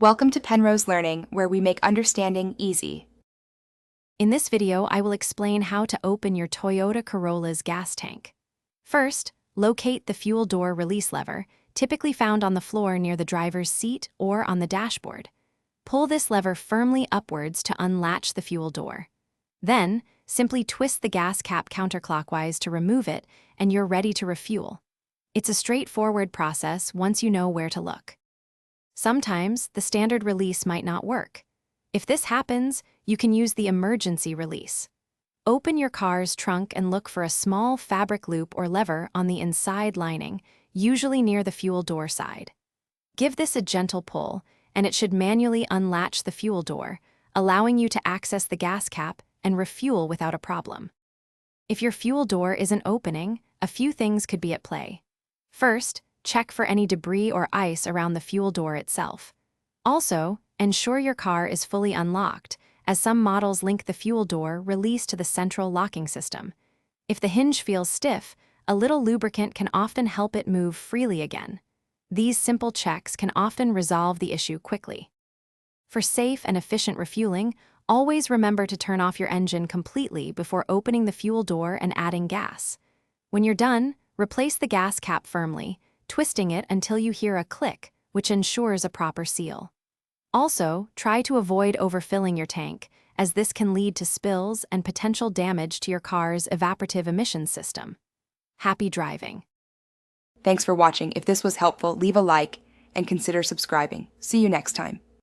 Welcome to Penrose Learning, where we make understanding easy. In this video, I will explain how to open your Toyota Corolla's gas tank. First, locate the fuel door release lever, typically found on the floor near the driver's seat or on the dashboard. Pull this lever firmly upwards to unlatch the fuel door. Then, simply twist the gas cap counterclockwise to remove it, and you're ready to refuel. It's a straightforward process once you know where to look. Sometimes, the standard release might not work. If this happens, you can use the emergency release. Open your car's trunk and look for a small fabric loop or lever on the inside lining, usually near the fuel door side. Give this a gentle pull, and it should manually unlatch the fuel door, allowing you to access the gas cap and refuel without a problem. If your fuel door isn't opening, a few things could be at play. First, check for any debris or ice around the fuel door itself. Also, ensure your car is fully unlocked, as some models link the fuel door release to the central locking system. If the hinge feels stiff, a little lubricant can often help it move freely again. These simple checks can often resolve the issue quickly. For safe and efficient refueling, always remember to turn off your engine completely before opening the fuel door and adding gas. When you're done, replace the gas cap firmly, twisting it until you hear a click, which ensures a proper seal. Also, try to avoid overfilling your tank, as this can lead to spills and potential damage to your car's evaporative emissions system. Happy driving! Thanks for watching. If this was helpful, leave a like and consider subscribing. See you next time.